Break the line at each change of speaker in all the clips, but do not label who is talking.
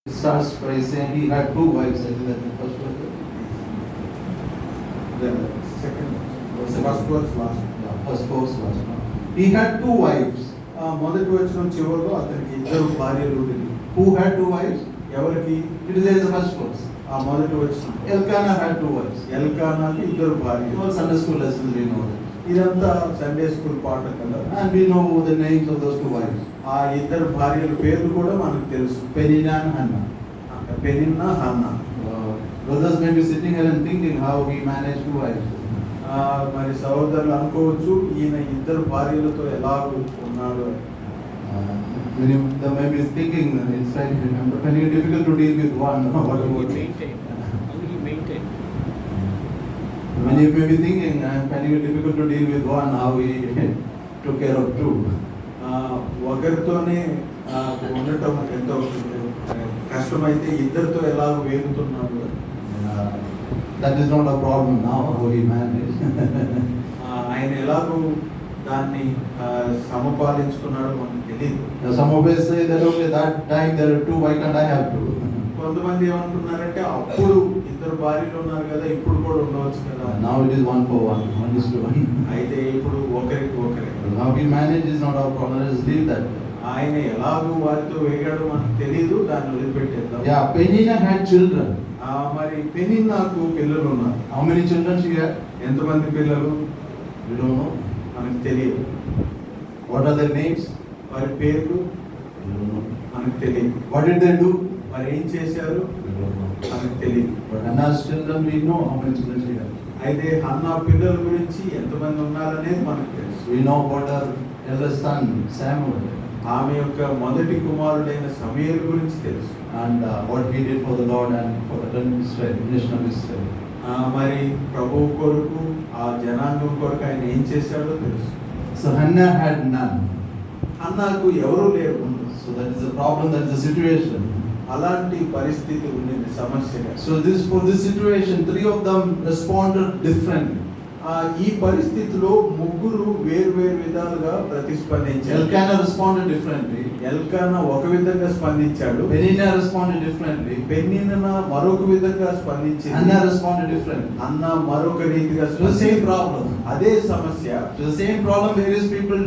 It starts by saying he had two wives. I think that's the first one.
The second, first verse last.
Yeah, first verse last one. He had two wives.
మొదటి వచనం చివరిలో అతనికి ఇద్దరు భార్యలు ఉండేవి.
Who had two wives?
ఎవరికి?
It is there in the first verse.
ఆ మొదటి వచనం.
Elkanah had two wives.
ఎల్కానాకి ఇద్దరు భార్యలు.
All Sunday school lessons we know that.
ఇదంతా సండే స్కూల్ పాట కదా.
And we know the names of those two wives.
ఆ ఇద్దరు భార్యల పేర్లు కూడా మనకు తెలుసు.
Peninnah and Hannah.
Peninnah, Hannah.
Brothers may be sitting here and thinking how he managed two wives.
మరి సహోదరులు అనుకోవచ్చు ఈయన ఇద్దరు భార్యలతో ఎలాగూ ఉన్నాడు.
They may be thinking inside him, finding it difficult to deal with one. What about
maintain? How will he maintain?
When you may be thinking, I'm finding it difficult to deal with one, how he took care of two.
ఒకరితోనే ఉండటం ఎంతో కష్టమైతే ఇద్దరితో ఎలాగో వేగుతున్నాడు.
That is not a problem now, how he managed.
ఆయన ఎలాగో దాన్ని సమపాలించుకున్నాడో మనకు తెలియదు.
Some of us say that okay, that time there are two, why can't I have two?
కొంతమంది ఏమనుకున్నారంటే అప్పుడు ఇద్దరు భార్యలు ఉన్నారు కదా, ఇప్పుడు కూడా ఉండవచ్చు కదా.
Now it is one for one, one is to one.
అయితే ఇప్పుడు ఒకరికి ఒకరే.
How he managed is not our problem, let's leave that.
ఆయన ఎలాగో వారితో వేగాడో మనకు తెలియదు, దాన్ని వదిలిపెట్టేద్దాం.
Yeah, Peninnah had children.
మరి పెనిన్నాకు పిల్లలు ఉన్నారు.
How many children she had?
ఎంతమంది పిల్లలు
We don't know.
మనకు తెలియదు.
What are their names?
వారి పేర్లు
We don't know.
మనకు తెలియదు.
What did they do?
వారు ఏం చేశారు
We don't know.
మనకు తెలియదు.
But Hannah's children, we know how many children she had.
అయితే హన్నా పిల్లల గురించి ఎంతమంది ఉన్నారనేది మనకు తెలుసు.
We know what her eldest son Samuel
ఆమె యొక్క మొదటి కుమారుడైన సమూయేలు గురించి తెలుసు.
and what he did for the Lord and for the nation of Israel.
మరి ప్రభువు కొరకు ఆ జనాంగం కొరకు ఆయన ఏం చేశాడో తెలుసు.
So Hannah had none.
హన్నాకు ఎవరు లేరు.
So that is the problem, that is the situation.
అలాంటి పరిస్థితి ఉండింది, సమస్యగా.
So for this situation, three of them responded differently.
ఈ పరిస్థితిలో ముగ్గురు వేరు వేరు విధాలుగా ప్రతిస్పందించారు.
Elkanah responded differently.
ఎల్కానా ఒక విధంగా స్పందించాడు.
Peninnah responded differently.
పెనిన్నా మరొక విధంగా స్పందించింది.
Hannah responded differently.
అన్న మరొక రీతిగా
So the same problem.
అదే సమస్య.
So the same problem, various people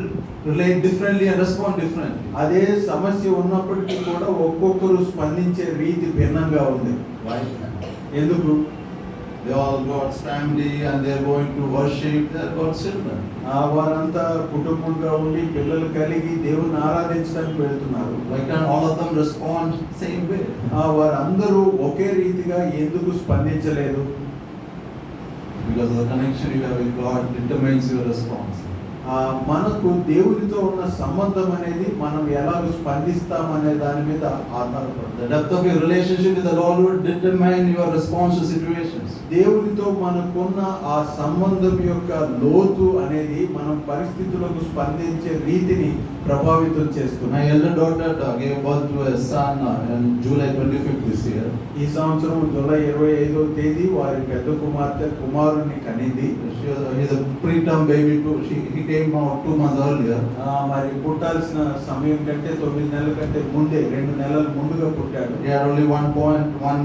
relate differently and respond differently.
అదే సమస్య ఉన్నప్పటికీ కూడా ఒక్కొక్కరు స్పందించే రీతి భిన్నంగా ఉంది.
Why?
ఎందుకు?
They all God's family and they are going to worship, they are God's children.
వారంతా కుటుంబంగా ఉండి పిల్లలు కలిగి దేవుని ఆరాధించడానికి వెళ్తున్నారు.
Why can't all of them respond same way?
వారందరూ ఒకే రీతిగా ఎందుకు స్పందించలేదు?
Because of the connection you have with God determines your response.
మనకు దేవునితో ఉన్న సంబంధం అనేది మనం ఎలాగ స్పందిస్తామనే దాని మీద ఆధారపడుతుంది.
The depth of your relationship with the Lord will determine your response to situations.
దేవునితో మనకున్న ఆ సంబంధం యొక్క లోతు అనేది మనం పరిస్థితులకు స్పందించే రీతిని ప్రభావితం చేస్తుంది.
My elder daughter gave birth to a son on July 25th this year.
ఈ సంవత్సరం జూలై 25వ తేదీ వారి పెద్ద కుమారుని కనింది.
He's a preterm baby too. He came out 2 months earlier.
మరి పుట్టాల్సిన సమయం కంటే 9 నెలల కంటే ముందే 2 నెలల ముందుగా పుట్టాడు.
He had only 1.1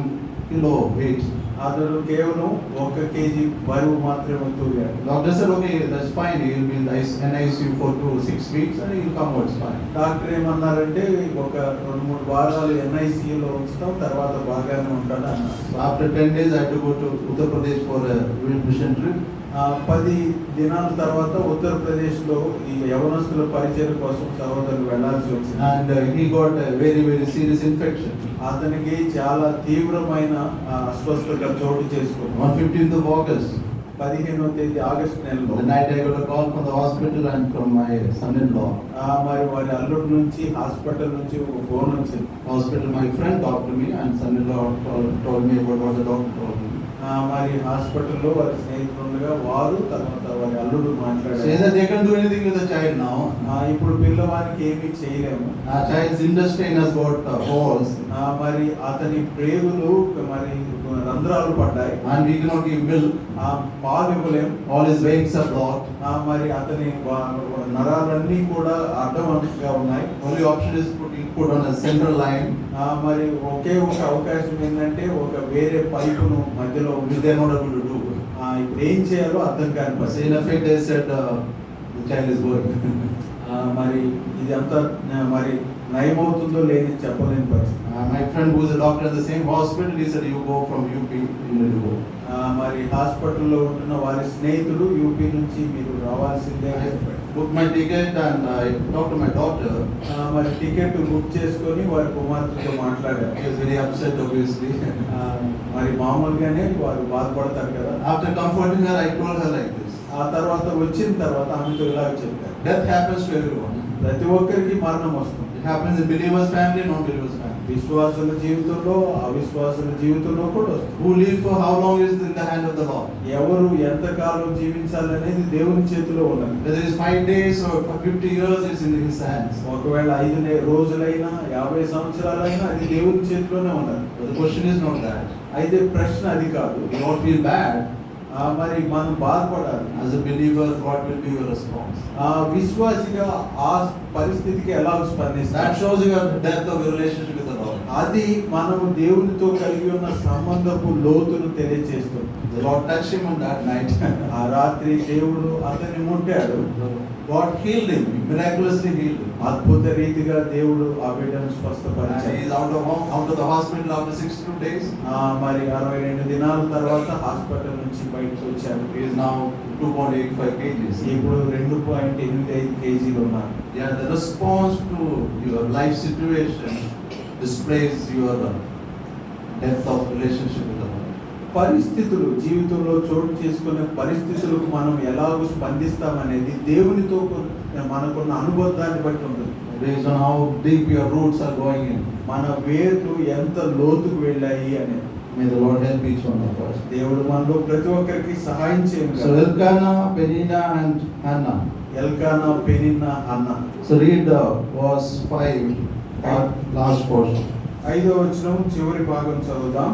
kilo weight.
అతడు కేవలం 1 కేజీ బరువు మాత్రమే తూగాడు.
Doctor said, okay, that's fine. He will be in NICU for 6 weeks and he will come out fine.
Doctor ఏమన్నారంటే ఒక 2-3 వారాలు NICUలో ఉంచుతాం, తర్వాత బాగానే ఉంటాడు అన్నారు.
So after 10 days, I had to go to Uttar Pradesh for a mission trip.
10 దినాల తర్వాత ఉత్తరప్రదేశ్లో ఈ యవనస్తుల పరిచయం కోసం సహోదరులు వెళ్లాల్సి వచ్చింది.
And he got a very, very serious infection.
అతనికి చాలా తీవ్రమైన అస్వస్థత చోటు చేసుకుంది.
On 15th of August,
15వ తేదీ ఆగస్టు నెలలో
the night I got a call from the hospital and from my son-in-law.
మరి వారి అల్లుడి నుంచి హాస్పిటల్ నుంచి ఒక ఫోన్ వచ్చింది.
Hospital, my friend talked to me and son-in-law told me about what the doctor told me.
మరి హాస్పిటల్లో వారి స్నేహితులుగా వారు తర్వాత వారి అల్లుడు
Say
మాట్లాడారు.
that they can do anything with the child now.
ఇప్పుడు పిల్లవానికి ఏమీ చేయలేము.
Child's intestine has got holes
మరి అతని ప్రేగులు మరి రంధ్రాలు పడ్డాయి.
and we cannot give milk.
పాలు ఇవ్వలేము.
All his veins are blocked.
మరి అతని నరాలన్నీ కూడా అడ్డమంగా ఉన్నాయి.
Only option is putting put on a central line,
మరి ఒకే ఒక అవకాశం ఏంటంటే ఒక వేరే పైపును మధ్యలో
which
ఉంచి
they are not able to do.
ఇప్పుడు ఏం చేయాలో అర్థం కాని
So
పరిస్థితి.
in effect, they said the child is going.
మరి ఇది అంత మరి నయమవుతుందో లేని చెప్పలేని పరిస్థితి.
My friend who is a doctor in the same hospital, he said, you go from UP, you need to go.
మరి హాస్పిటల్లో ఉంటున్న వారి స్నేహితుడు యూపీ నుంచి మీరు రావాల్సిందే అని చెప్పాడు.
I booked my ticket and I talked to my daughter.
మరి టికెట్ బుక్ చేసుకొని వారి కుమార్తెతో మాట్లాడారు.
He was very upset, obviously.
మరి మామూలుగానే వారు బాధపడతారు కదా.
After comforting her, I told her like this.
ఆ తర్వాత వచ్చిన తర్వాత ఆమెతో ఇలా చెప్పారు,
Death happens to everyone.
ప్రతి ఒక్కరికి మరణం వస్తుంది.
It happens in believers' family, non-believers' family.
విశ్వాసుల జీవితంలో అవిశ్వాసుల జీవితంలో కూడా వస్తుంది.
Who live for how long is in the hand of the Lord.
ఎవరు ఎంతకాలం జీవించాలనేది దేవుని చేతిలో ఉన్నది.
Whether it's 5 days or 50 years, it's in His hands.
ఒకవేళ 5 రోజులైనా 50 సంవత్సరాలైనా అది దేవుని చేతిలోనే ఉన్నది.
But the question is not that.
అయితే ప్రశ్న అది కాదు.
You don't feel bad.
మరి మనం బాధపడాలి.
As a believer, what will be your response?
విశ్వాసిగా ఆ పరిస్థితికి ఎలా స్పందిస్తారు?
That shows you your depth of your relationship with the Lord.
అది మనము దేవునితో కలిగి ఉన్న సంబంధపు లోతును తెలియజేస్తుంది.
The Lord touched him on that night.
ఆ రాత్రి దేవుడు అతన్ని ముట్టాడు.
God healed him, miraculously healed him.
అద్భుత రీతిగా దేవుడు ఆ బిడ్డను
And he
స్వస్థపరిచాడు.
is out of the hospital after 62 days.
మరి 62 దినాల తర్వాత హాస్పిటల్ నుంచి బయటకు వచ్చాడు.
He is now 2.85 kgs.
ఇప్పుడు 2.85 కేజీలు ఉన్నారు.
Yeah, the response to your life situation displays your depth of relationship with the Lord.
పరిస్థితులు జీవితంలో చోటు చేసుకునే పరిస్థితులకు మనం ఎలాగో స్పందిస్తామనేది దేవునితో మనకున్న అనుబంధాన్ని బట్టి ఉంటుంది.
Based on how deep your roots are going in.
మన వేర్లు ఎంత లోతుకు వెళ్ళాయి అనేది.
May the Lord help each one of us.
దేవుడు మనలో ప్రతి ఒక్కరికి సహాయం
So
చేయగలడు.
Elkanah, Peninnah and Hannah.
Elkanah, Peninnah, Hannah.
So read the verse 5, last portion.
5వ వచనం చివరి భాగం చదువుదాం.